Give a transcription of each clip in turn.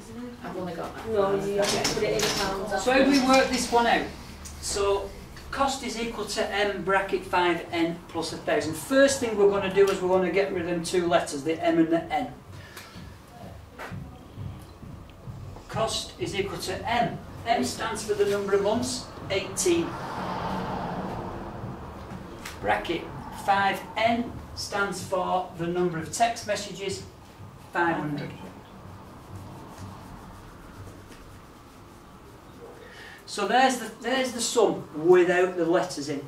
isn't it? I've only got that. No, you have to put it in pounds. So how do we work this one out? So cost is equal to m bracket 5n plus 1,000. First thing we're going to do is we're going to get rid of them two letters, the m and the n. Cost is equal to m. M stands for the number of months, 18. Bracket 5n stands for the number of text messages, 500. So there's the sum without the letters in.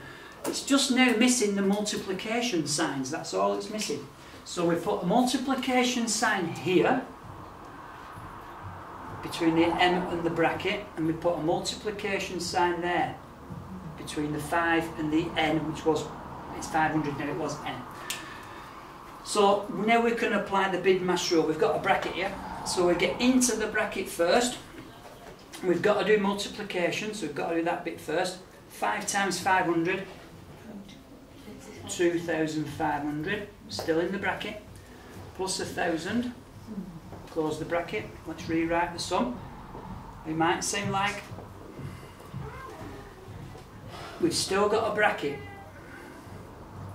It's just now missing the multiplication signs, that's all it's missing. So we put a multiplication sign here between the m and the bracket, and we put a multiplication sign there between the 5 and the n, which was, it's 500 now, it was n. So now we can apply the BIDMAS rule. We've got a bracket here, so we get into the bracket first. We've got to do multiplication, so we've got to do that bit first. 5 times 500, 2,500, still in the bracket, plus 1,000, close the bracket. Let's rewrite the sum. It might seem like we've still got a bracket.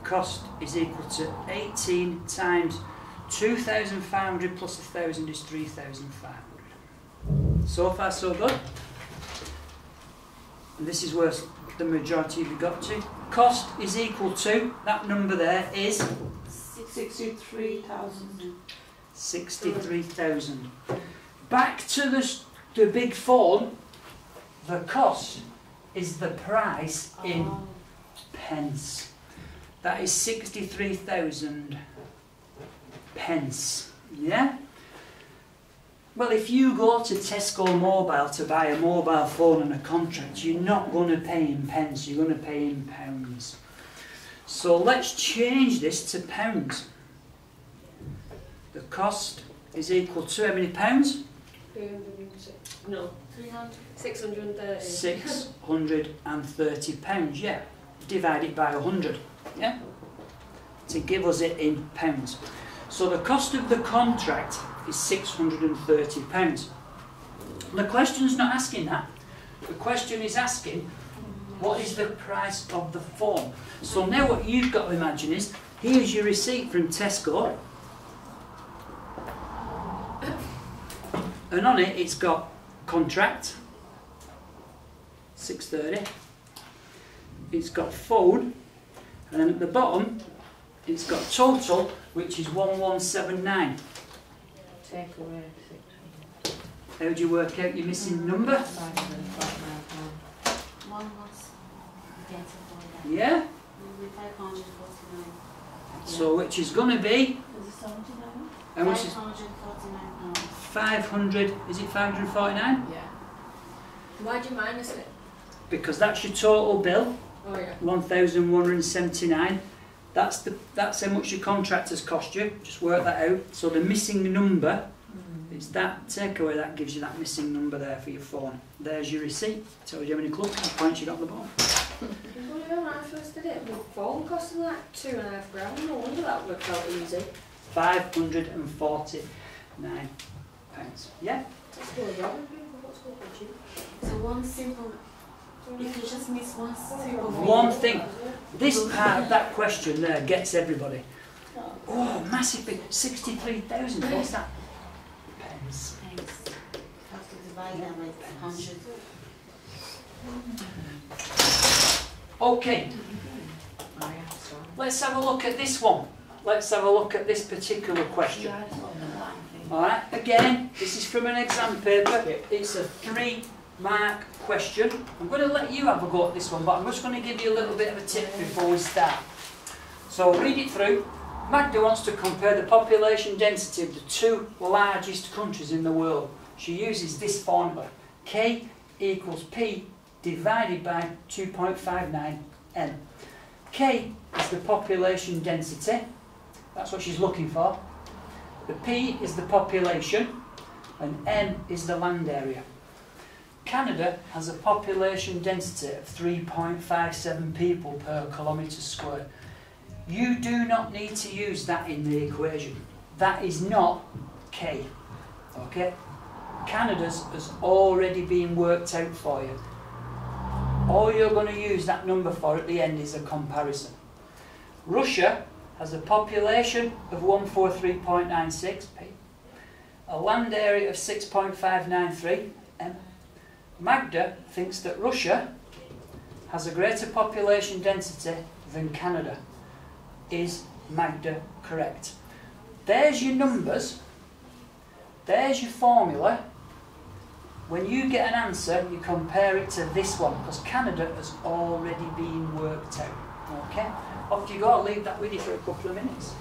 Cost is equal to 18 times 2,500 plus 1,000 is 3,500. So far so good. And this is where the majority of you got to. Cost is equal to, that number there is 63,000. 63,000. Back to the big phone, the cost is the price in pence. That is 63,000 pence. Yeah? Well, if you go to Tesco Mobile to buy a mobile phone and a contract, you're not going to pay in pence, you're going to pay in pounds. So let's change this to pounds. The cost is equal to how many pounds? 306. No. 630. 630 pounds, yeah. Divide it by 100, yeah? To give us it in pounds. So the cost of the contract is £630. The question's not asking that. The question is asking, what is the price of the phone? So now what you've got to imagine is, here's your receipt from Tesco, and on it it's got contract, 630, it's got phone, and then at the bottom it's got total, which is 1179. Take away 600. How do you work out your missing number? 549. One was against the Yeah? 549. So which is going to be, Is it 79? how much is 549 pounds. 500, is it 549? Yeah. Why'd you minus it? Because that's your total bill, Oh yeah. 1,179. That's how much your contract has cost you. Just work that out. So the missing number is that. Take away that, gives you that missing number there for your phone. There's your receipt. Tells you how many club points you got on the bottom. When I first did it, the phone costed like £2.5 grand. No wonder that worked out easy. £549. Yeah? That's good, right? What's good for you? So one simple, if you just miss one simple One thing. This part of that question there gets everybody. Oh, massive big 63,000. What's that? Pence. Thanks. Have to divide that by 100. Okay. Let's have a look at this one. Let's have a look at this particular question. Alright, again, this is from an exam paper. It's a 3-mark question. I'm going to let you have a go at this one, but I'm just going to give you a little bit of a tip before we start. So read it through. Magda wants to compare the population density of the 2 largest countries in the world. She uses this formula. K equals P divided by 2.59 N. K is the population density. That's what she's looking for. The P is the population, and N is the land area. Canada has a population density of 3.57 people per kilometre squared. You do not need to use that in the equation. That is not K. Okay? Canada's has already been worked out for you. All you're going to use that number for at the end is a comparison. Russia has a population of 143.96 p, a land area of 6.593 m. Magda thinks that Russia has a greater population density than Canada. Is Magda correct? There's your numbers. There's your formula. When you get an answer, you compare it to this one, because Canada has already been worked out. Okay? Off you go. I'll leave that with you for a couple of minutes.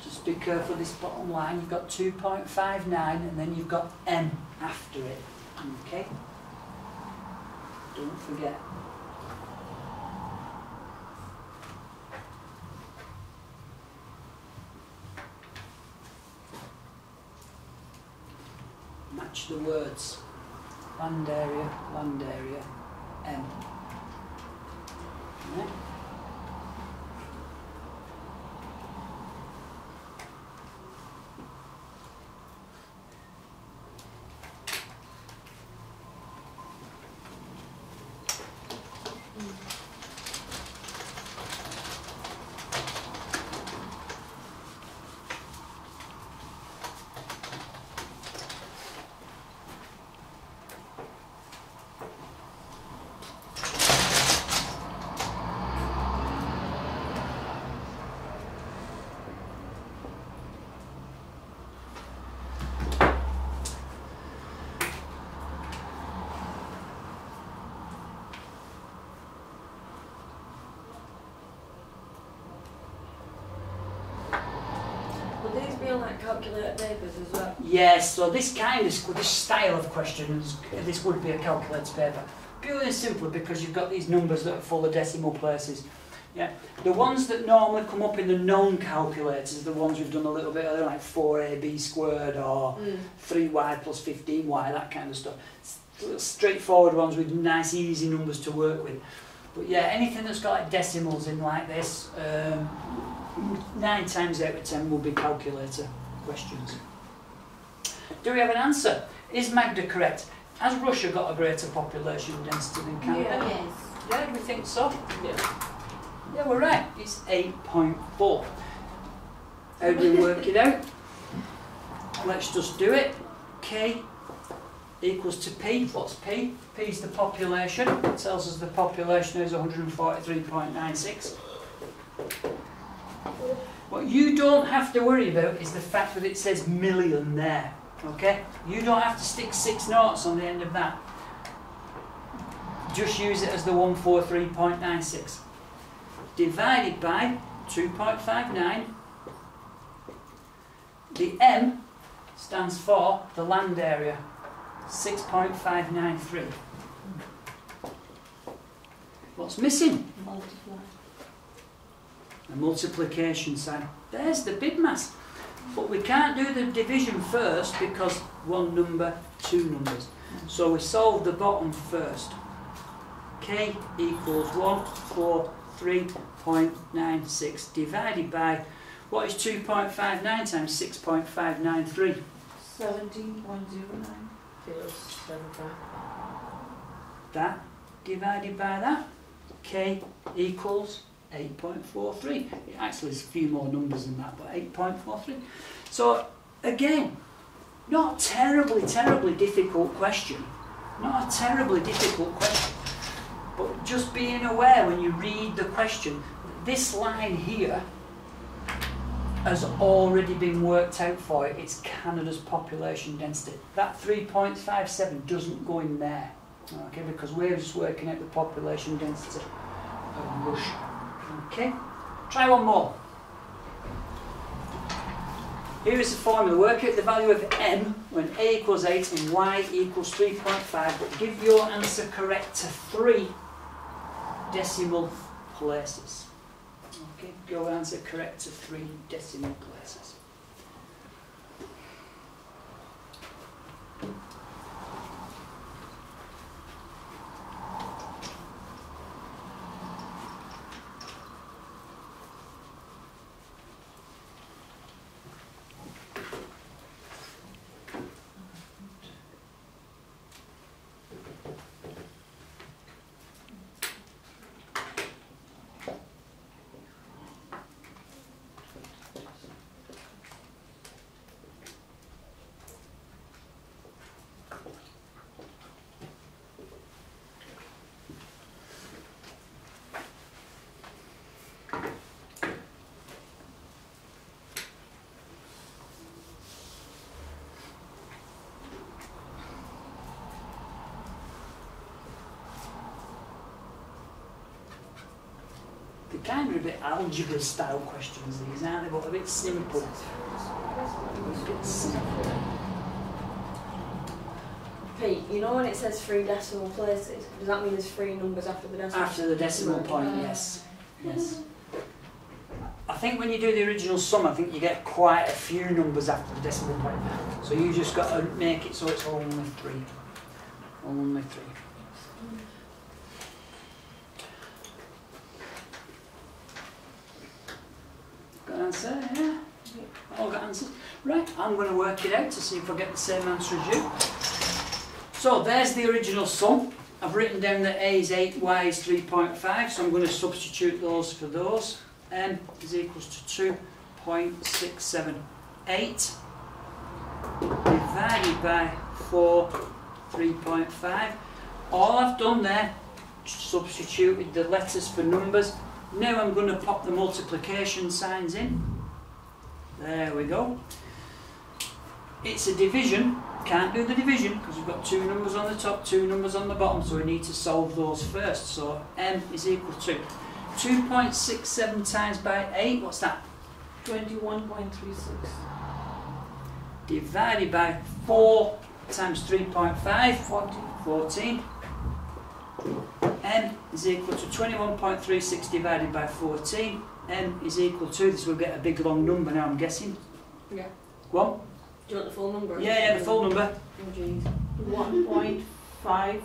Just be careful of this bottom line. You've got 2.59 and then you've got M after it. Okay? Don't forget. Match the words. Land area, M. Right? Would these be on like calculator papers as well? Yes, so this style of questions, this would be a calculator paper. Purely and simply because you've got these numbers that are full of decimal places. Yeah, the ones that normally come up in the known calculators, the ones we've done a little bit earlier, like 4ab squared or 3y plus 15y, that kind of stuff. Straightforward ones with nice easy numbers to work with. But yeah, anything that's got like decimals in like this, 9 times out of 10 will be calculator questions. Do we have an answer? Is Magda correct? Has Russia got a greater population density than Canada? Yeah. Yes. Yeah, we think so. Yeah. Yeah, we're right. It's 8.4. How do we work it out? Let's just do it. K equals to P. What's P? P is the population. It tells us the population is 143.96. What you don't have to worry about is the fact that it says million there. Okay? You don't have to stick 6 noughts on the end of that. Just use it as the 143.96. Divided by 2.59. The M stands for the land area, 6.593. What's missing? Multiply. A multiplication sign. There's the BIDMAS. But we can't do the division first because one number, 2 numbers. So we solve the bottom first. K equals 143.96 divided by, what is 2.59 times 6.593? 17.09 feels 75. That divided by that, K equals 8.43. Actually, there's a few more numbers than that, but 8.43. So, again, not a terribly difficult question. Not a terribly difficult question. But just being aware when you read the question, this line here has already been worked out for it. It's Canada's population density. That 3.57 doesn't go in there, okay, because we're just working out the population density of Russia. Okay, try one more. Here is the formula. Work out the value of m when a equals 8 and y equals 3.5, but give your answer correct to 3 decimal places. Okay, your answer correct to 3 decimal places. They're kind of a bit algebra style questions these, aren't they? But a bit simple. Pete, you know when it says 3 decimal places, does that mean there's 3 numbers after the decimal? After the decimal point, yes. Yes. I think when you do the original sum, I think you get quite a few numbers after the decimal point. So you just got to make it so it's only 3. Only 3. Got an answer, yeah? All got answers. Right, I'm going to work it out to see if I get the same answer as you. So there's the original sum. I've written down that a is 8, y is 3.5, so I'm going to substitute those for those. M is equals to 2.678 divided by 4, 3.5. All I've done there, substituted the letters for numbers. Now I'm going to pop the multiplication signs in. There we go. It's a division. Can't do the division because we've got 2 numbers on the top, 2 numbers on the bottom, so we need to solve those first. So m is equal to 2.67 times by 8, what's that? 21.36. Divided by 4 times 3.5, 14. M is equal to 21.36 divided by 14. M is equal to, this will get a big long number now, I'm guessing. Yeah. Go on. Do you want the full number? Yeah, the full number. Oh jeez. 1.525.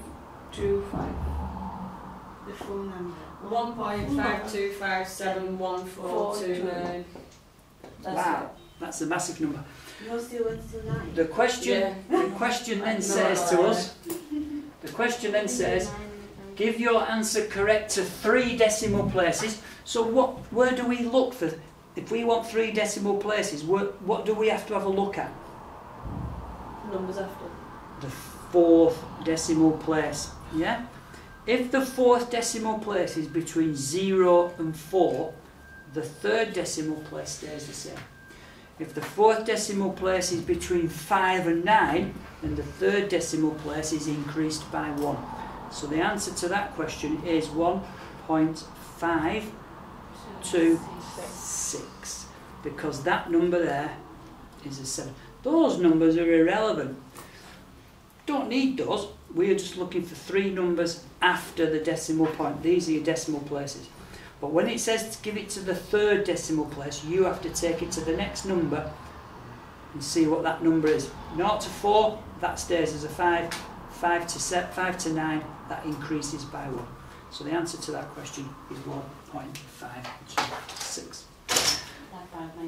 The full number. 1.5257149. Wow, that's a massive number. No, still 9. The question then says to us, give your answer correct to 3 decimal places. So where do we look for, if we want 3 decimal places, what do we have to have a look at? Numbers after. The 4th decimal place, yeah? If the 4th decimal place is between 0 and 4, the 3rd decimal place stays the same. If the 4th decimal place is between 5 and 9, then the 3rd decimal place is increased by 1. So the answer to that question is 1.526, because that number there is a 7. Those numbers are irrelevant. Don't need those. We're just looking for 3 numbers after the decimal point. These are your decimal places. But when it says to give it to the 3rd decimal place, you have to take it to the next number and see what that number is. 0 to 4, that stays as a 5. 5 to 9, that increases by 1. So the answer to that question is 1.526.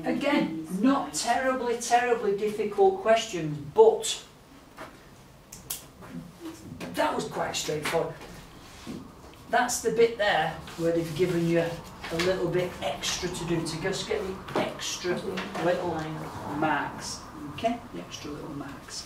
Again, not terribly difficult questions, but that was quite straightforward. That's the bit there where they've given you a little bit extra to do, to just get the extra little marks. Okay, the extra little marks.